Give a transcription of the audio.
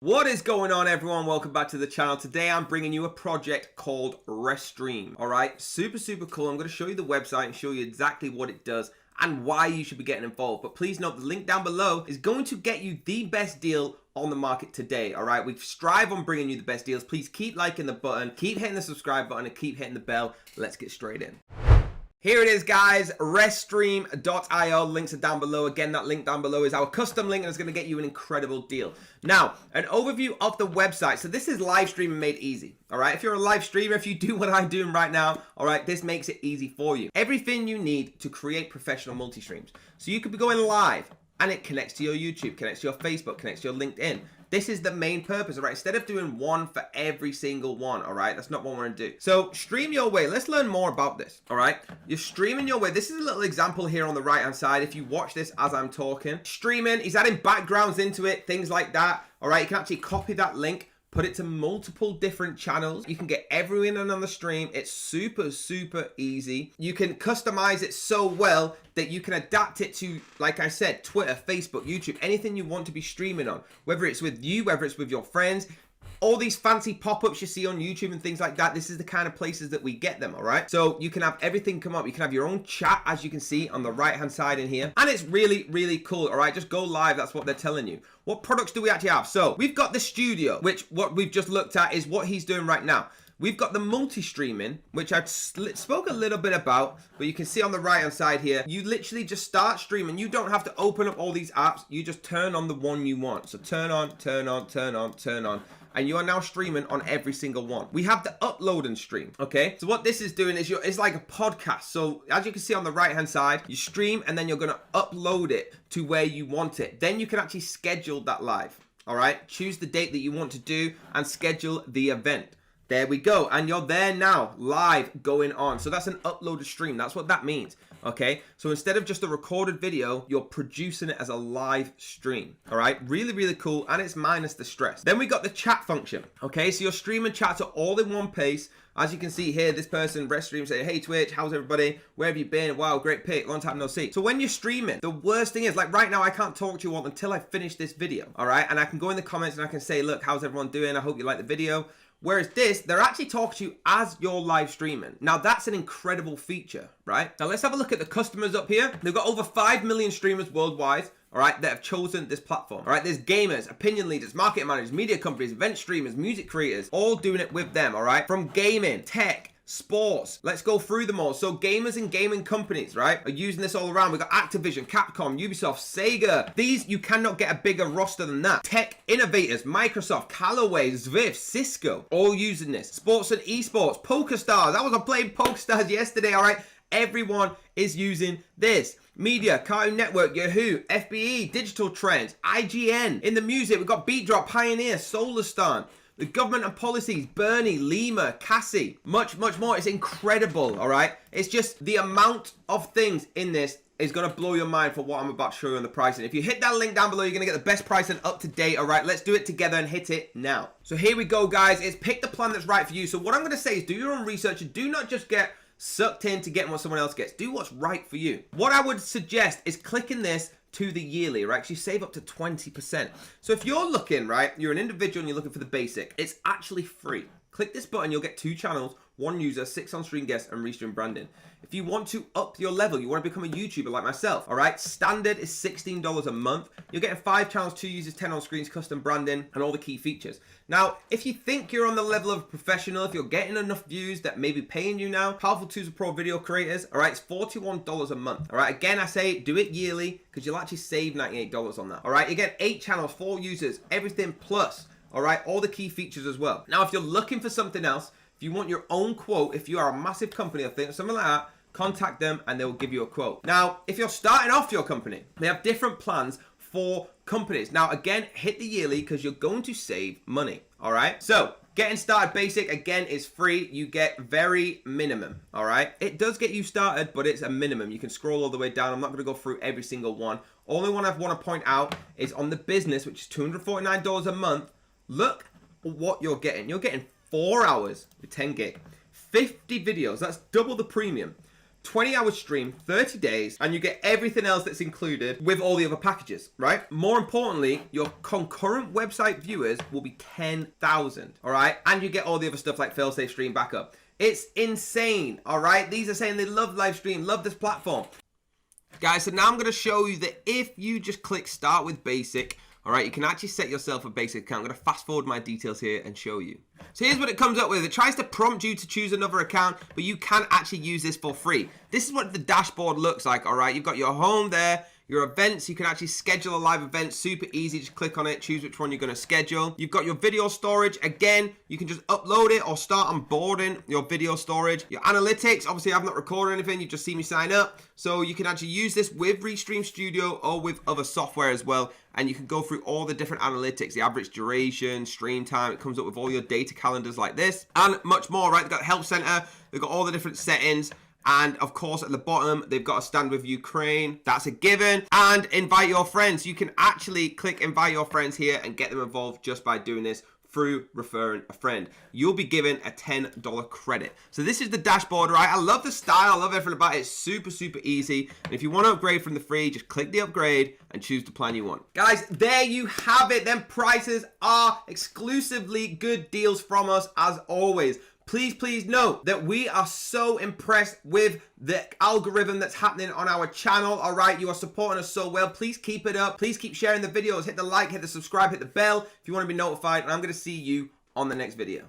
What is going on, everyone? Welcome back to the channel. Today I'm bringing you a project called Restream. All right, super cool. I'm going to show you the website and show you exactly what it does and why you should be getting involved. But please note the link down below is going to get you the best deal on the market today. All right, we strive on bringing you the best deals. Please keep liking the button, keep hitting the subscribe button, and keep hitting the bell. Let's get straight in. Here it is, guys, Restream.io. Links are down below. Again, that link down below is our custom link and it's going to get you an incredible deal. Now, an overview of the website. So this is live streaming made easy. All right, if you're a live streamer, if you do what I'm doing right now, all right, this makes it easy for you. Everything you need to create professional multi-streams. So you could be going live and it connects to your YouTube, connects to your Facebook, connects to your LinkedIn. This is the main purpose, all right? Instead of doing one for every single one, all right? That's not what we're gonna do. So stream your way. Let's learn more about this, all right? You're streaming your way. This is a little example here on the right-hand side. If you watch this as I'm talking, streaming, he's adding backgrounds into it, things like that, all right? You can actually copy that link, put it to multiple different channels. You can get everyone in on the stream. It's super easy. You can customize it so well that you can adapt it to, like I said, Twitter, Facebook, YouTube, anything you want to be streaming on, whether it's with you, whether it's with your friends. All these fancy pop-ups you see on YouTube and things like that, this is the kind of places that we get them, all right? So you can have everything come up. You can have your own chat, as you can see on the right-hand side in here. And it's really cool, all right? Just go live, that's what they're telling you. What products do we actually have? So we've got the studio, which what we've just looked at is what he's doing right now. We've got the multi-streaming, which I spoke a little bit about, but you can see on the right-hand side here, you literally just start streaming. You don't have to open up all these apps. You just turn on the one you want. So turn on, turn on. And you are now streaming on every single one. We have the upload and stream, okay? So what this is doing is it's like a podcast. So as you can see on the right-hand side, you stream and then you're gonna upload it to where you want it. Then you can actually schedule that live, all right? Choose the date that you want to do and schedule the event. There we go, and you're there now, live, going on. So that's an uploaded stream. That's what that means, okay? So instead of just a recorded video, you're producing it as a live stream, all right? Really cool, and it's minus the stress. Then we got the chat function, okay? So your stream and chats are all in one place. As you can see here, this person, Restream, say, hey Twitch, how's everybody? Where have you been? Wow, great pick, long time no see. So when you're streaming, the worst thing is, like right now, I can't talk to you all until I finish this video, all right? And I can go in the comments and I can say, look, how's everyone doing? I hope you like the video. Whereas this, they're actually talking to you as you're live streaming. Now that's an incredible feature, right? Now let's have a look at the customers up here. They've got over 5 million streamers worldwide, all right, that have chosen this platform. All right, there's gamers, opinion leaders, market managers, media companies, event streamers, music creators, all doing it with them, all right? From gaming, tech, sports, let's go through them all. So gamers and gaming companies, right, are using this all around. We've got Activision, Capcom, Ubisoft, Sega. These, you cannot get a bigger roster than that. Tech innovators, Microsoft, Callaway, Zwift, Cisco, all using this. Sports and esports, PokerStars. I was playing PokerStars yesterday, all right? Everyone is using this. Media, Cartoon Network, Yahoo, FBE, Digital Trends, IGN. In the music, we've got Beat Drop, Pioneer, Solarstone. The government and policies, Bernie, Lima, Cassie, much more. It's incredible, all right? It's just the amount of things in this is going to blow your mind for what I'm about to show you on the pricing. If you hit that link down below, you're going to get the best pricing up to date, all right? Let's do it together and hit it now. So here we go, guys. It's pick the plan that's right for you. So what I'm going to say is do your own research and do not just get sucked into getting what someone else gets. Do what's right for you. What I would suggest is clicking this to the yearly, right? Actually save up to 20%. So if you're looking, right, you're an individual and you're looking for the basic, it's actually free. Click this button, you'll get 2 channels, 1 user, 6 on-stream guests, and Restream branding. If you want to up your level, you want to become a YouTuber like myself, all right? Standard is $16 a month. You're getting 5 channels, 2 users, 10 on-screens, custom branding, and all the key features. Now, if you think you're on the level of a professional, if you're getting enough views that may be paying you now, Powerful Tools of Pro video creators, all right, it's $41 a month, all right? Again, I say do it yearly because you'll actually save $98 on that, all right? You get 8 channels, 4 users, everything plus, all right, all the key features as well. Now, if you're looking for something else, if you want your own quote, if you are a massive company or something like that, contact them and they will give you a quote. Now, if you're starting off your company, they have different plans for companies. Now, again, hit the yearly because you're going to save money, all right? So, getting started basic, again, is free. You get very minimum, all right? It does get you started, but it's a minimum. You can scroll all the way down. I'm not going to go through every single one. Only one I want to point out is on the business, which is $249 a month. Look what you're getting. You're getting 4 hours with 10 gig, 50 videos. That's double the premium. 20-hour stream, 30 days, and you get everything else that's included with all the other packages, right? More importantly, your concurrent website viewers will be 10,000, all right? And you get all the other stuff like fail-safe stream backup. It's insane, all right? These are saying they love live stream, love this platform. Guys, so now I'm going to show you that if you just click start with basic, all right, you can actually set yourself a basic account. I'm going to fast forward my details here and show you. So here's what it comes up with. It tries to prompt you to choose another account, but you can actually use this for free. This is what the dashboard looks like, all right? You've got your home there, your events. You can actually schedule a live event, super easy. Just click on it, choose which one you're going to schedule. You've got your video storage. Again, you can just upload it or start onboarding your video storage. Your analytics, obviously I've not recorded anything, you just see me sign up. So you can actually use this with Restream Studio or with other software as well. And you can go through all the different analytics, the average duration, stream time. It comes up with all your data calendars like this and much more, right? They've got Help Center. They've got all the different settings. And of course, at the bottom, they've got a stand with Ukraine. That's a given. And invite your friends. You can actually click invite your friends here and get them involved just by doing this through referring a friend. You'll be given a $10 credit. So this is the dashboard, right? I love the style. I love everything about it. It's super, super easy. And if you want to upgrade from the free, just click the upgrade and choose the plan you want. Guys, there you have it. Them prices are exclusively good deals from us as always. Please note that we are so impressed with the algorithm that's happening on our channel. All right, you are supporting us so well. Please keep it up. Please keep sharing the videos. Hit the like, hit the subscribe, hit the bell if you want to be notified. And I'm going to see you on the next video.